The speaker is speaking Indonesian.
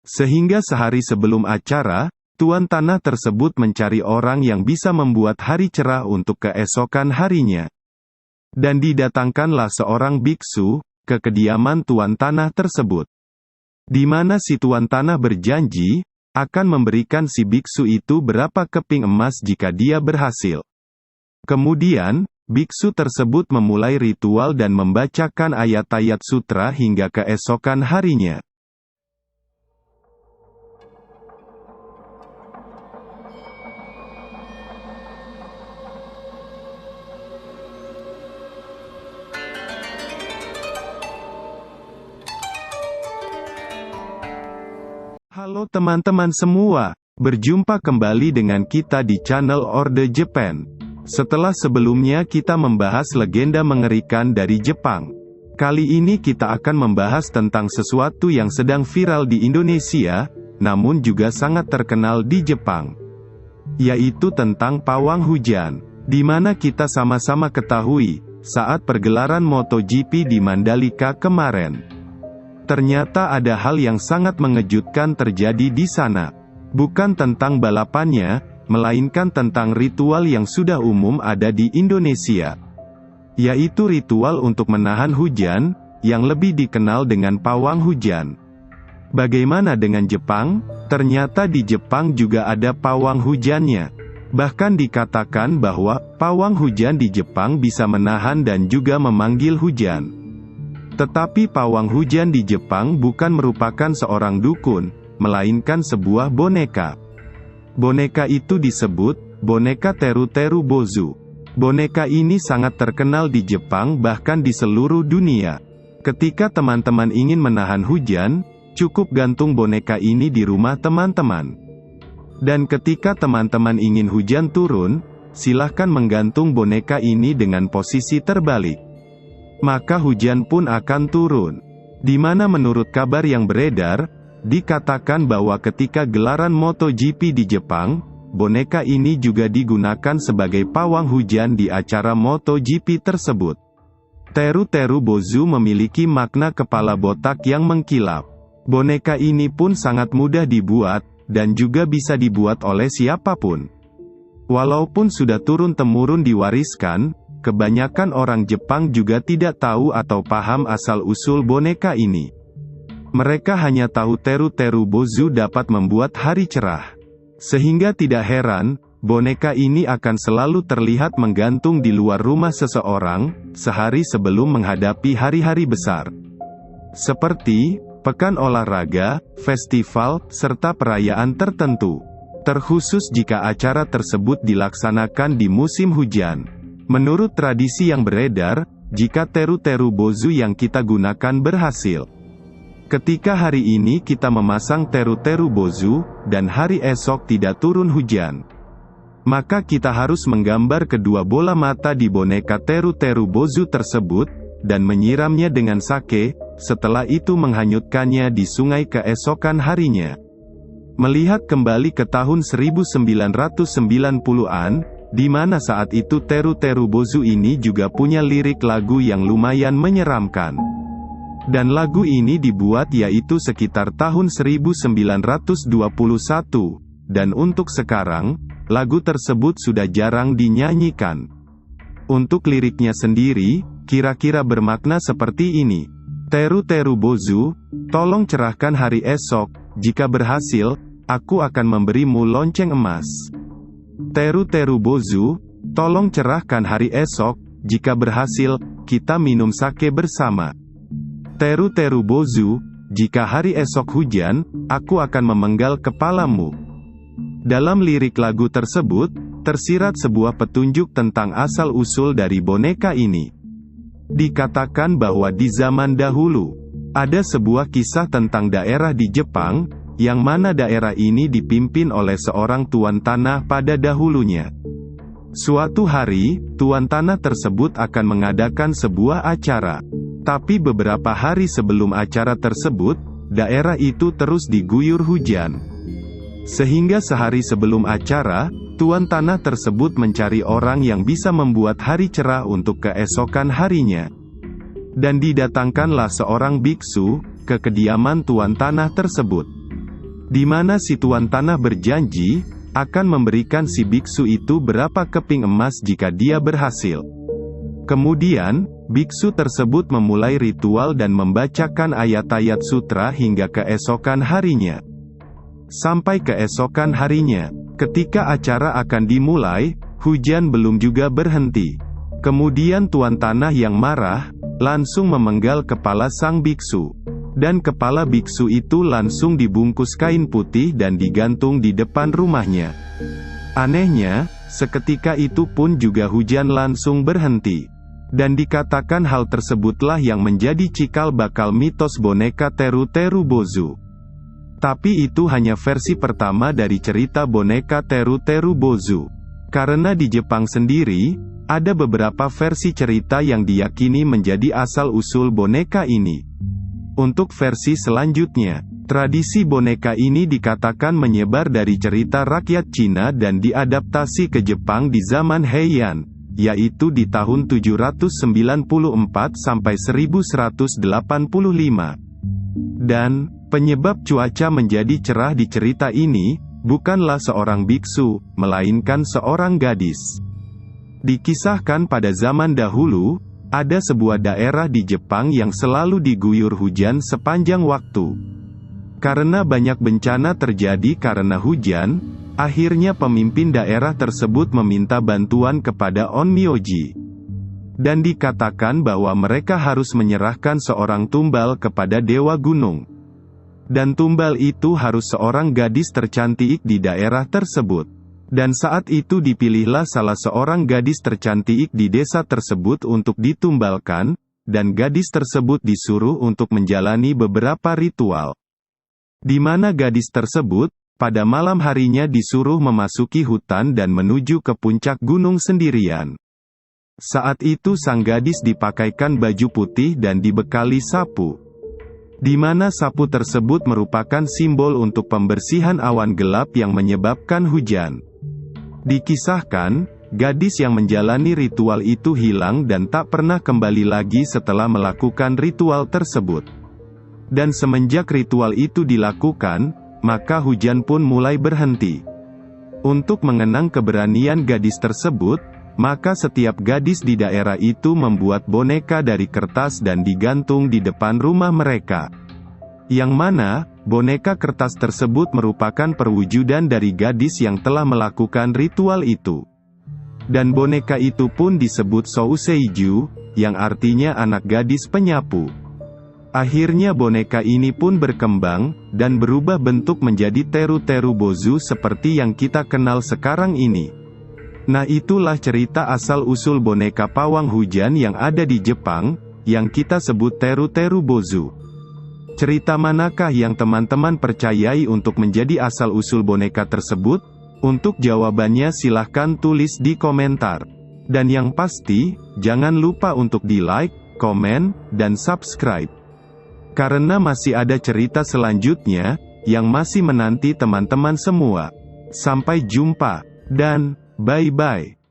Sehingga sehari sebelum acara, tuan tanah tersebut mencari orang yang bisa membuat hari cerah untuk keesokan harinya. Dan didatangkanlah seorang biksu ke kediaman tuan tanah tersebut, di mana si tuan tanah berjanji akan memberikan si biksu itu berapa keping emas jika dia berhasil. Kemudian, biksu tersebut memulai ritual dan membacakan ayat-ayat sutra hingga keesokan harinya. Halo teman-teman semua, berjumpa kembali dengan kita di channel Orde Japan. Setelah sebelumnya kita membahas legenda mengerikan dari Jepang, kali ini kita akan membahas tentang sesuatu yang sedang viral di Indonesia, namun juga sangat terkenal di Jepang, yaitu tentang pawang hujan, di mana kita sama-sama ketahui, saat pergelaran MotoGP di Mandalika kemarin, ternyata ada hal yang sangat mengejutkan terjadi di sana. Bukan tentang balapannya, melainkan tentang ritual yang sudah umum ada di Indonesia, yaitu ritual untuk menahan hujan, yang lebih dikenal dengan pawang hujan. Bagaimana dengan Jepang? Ternyata di Jepang juga ada pawang hujannya. Bahkan dikatakan bahwa pawang hujan di Jepang bisa menahan dan juga memanggil hujan. Tetapi pawang hujan di Jepang bukan merupakan seorang dukun, melainkan sebuah boneka. Boneka itu disebut boneka Teru-Teru Bozu. Boneka ini sangat terkenal di Jepang bahkan di seluruh dunia. Ketika teman-teman ingin menahan hujan, cukup gantung boneka ini di rumah teman-teman. Dan ketika teman-teman ingin hujan turun, silahkan menggantung boneka ini dengan posisi terbalik. Maka hujan pun akan turun. Di mana menurut kabar yang beredar, dikatakan bahwa ketika gelaran MotoGP di Jepang, boneka ini juga digunakan sebagai pawang hujan di acara MotoGP tersebut. Teru-Teru Bozu memiliki makna kepala botak yang mengkilap. Boneka ini pun sangat mudah dibuat, dan juga bisa dibuat oleh siapapun. Walaupun sudah turun-temurun diwariskan, kebanyakan orang Jepang juga tidak tahu atau paham asal-usul boneka ini. Mereka hanya tahu Teru-Teru Bozu dapat membuat hari cerah. Sehingga tidak heran, boneka ini akan selalu terlihat menggantung di luar rumah seseorang, sehari sebelum menghadapi hari-hari besar. Seperti, pekan olahraga, festival, serta perayaan tertentu. Terkhusus jika acara tersebut dilaksanakan di musim hujan. Menurut tradisi yang beredar, jika Teru-Teru Bozu yang kita gunakan berhasil, ketika hari ini kita memasang Teru-Teru Bozu, dan hari esok tidak turun hujan, maka kita harus menggambar kedua bola mata di boneka Teru-Teru Bozu tersebut, dan menyiramnya dengan sake, setelah itu menghanyutkannya di sungai keesokan harinya. Melihat kembali ke tahun 1990-an, di mana saat itu Teru-Teru Bozu ini juga punya lirik lagu yang lumayan menyeramkan. Dan lagu ini dibuat yaitu sekitar tahun 1921, dan untuk sekarang, lagu tersebut sudah jarang dinyanyikan. Untuk liriknya sendiri, kira-kira bermakna seperti ini. Teru-Teru Bozu, tolong cerahkan hari esok, jika berhasil, aku akan memberimu lonceng emas. Teru-Teru Bozu, tolong cerahkan hari esok, jika berhasil, kita minum sake bersama. Teru-Teru Bozu, jika hari esok hujan, aku akan memenggal kepalamu. Dalam lirik lagu tersebut, tersirat sebuah petunjuk tentang asal-usul dari boneka ini. Dikatakan bahwa di zaman dahulu, ada sebuah kisah tentang daerah di Jepang, yang mana daerah ini dipimpin oleh seorang tuan tanah pada dahulunya. Suatu hari, tuan tanah tersebut akan mengadakan sebuah acara. Tapi beberapa hari sebelum acara tersebut, daerah itu terus diguyur hujan. Sehingga sehari sebelum acara, tuan tanah tersebut mencari orang yang bisa membuat hari cerah untuk keesokan harinya. Dan didatangkanlah seorang biksu ke kediaman tuan tanah tersebut. di mana si tuan tanah berjanji akan memberikan si biksu itu berapa keping emas jika dia berhasil. Kemudian, biksu tersebut memulai ritual dan membacakan ayat-ayat sutra hingga keesokan harinya. Sampai keesokan harinya, ketika acara akan dimulai, hujan belum juga berhenti. Kemudian tuan tanah yang marah, langsung memenggal kepala sang biksu. Dan kepala biksu itu langsung dibungkus kain putih dan digantung di depan rumahnya. Anehnya, seketika itu pun juga hujan langsung berhenti. Dan dikatakan hal tersebutlah yang menjadi cikal bakal mitos boneka Teru-Teru Bozu. Tapi itu hanya versi pertama dari cerita boneka Teru-Teru Bozu. Karena di Jepang sendiri, ada beberapa versi cerita yang diyakini menjadi asal-usul boneka ini. Untuk versi selanjutnya, tradisi boneka ini dikatakan menyebar dari cerita rakyat Cina dan diadaptasi ke Jepang di zaman Heian, yaitu di tahun 794 sampai 1185. Dan, penyebab cuaca menjadi cerah di cerita ini, bukanlah seorang biksu, melainkan seorang gadis. Dikisahkan pada zaman dahulu, ada sebuah daerah di Jepang yang selalu diguyur hujan sepanjang waktu. Karena banyak bencana terjadi karena hujan, akhirnya pemimpin daerah tersebut meminta bantuan kepada Onmyoji. Dan dikatakan bahwa mereka harus menyerahkan seorang tumbal kepada Dewa Gunung. Dan tumbal itu harus seorang gadis tercantik di daerah tersebut. Dan saat itu dipilihlah salah seorang gadis tercantik di desa tersebut untuk ditumbalkan, dan gadis tersebut disuruh untuk menjalani beberapa ritual. Di mana gadis tersebut, pada malam harinya disuruh memasuki hutan dan menuju ke puncak gunung sendirian. Saat itu sang gadis dipakaikan baju putih dan dibekali sapu. Di mana sapu tersebut merupakan simbol untuk pembersihan awan gelap yang menyebabkan hujan. Dikisahkan, gadis yang menjalani ritual itu hilang dan tak pernah kembali lagi setelah melakukan ritual tersebut. Dan semenjak ritual itu dilakukan, maka hujan pun mulai berhenti. Untuk mengenang keberanian gadis tersebut, maka setiap gadis di daerah itu membuat boneka dari kertas dan digantung di depan rumah mereka. Yang mana, boneka kertas tersebut merupakan perwujudan dari gadis yang telah melakukan ritual itu. Dan boneka itu pun disebut Souseiju, yang artinya anak gadis penyapu. Akhirnya boneka ini pun berkembang, dan berubah bentuk menjadi Teru-Teru Bozu seperti yang kita kenal sekarang ini. Nah, itulah cerita asal-usul boneka pawang hujan yang ada di Jepang, yang kita sebut Teru-Teru Bozu. Cerita manakah yang teman-teman percayai untuk menjadi asal-usul boneka tersebut? Untuk jawabannya silahkan tulis di komentar. Dan yang pasti, jangan lupa untuk di-like, komen, dan subscribe. Karena masih ada cerita selanjutnya, yang masih menanti teman-teman semua. Sampai jumpa, dan bye-bye.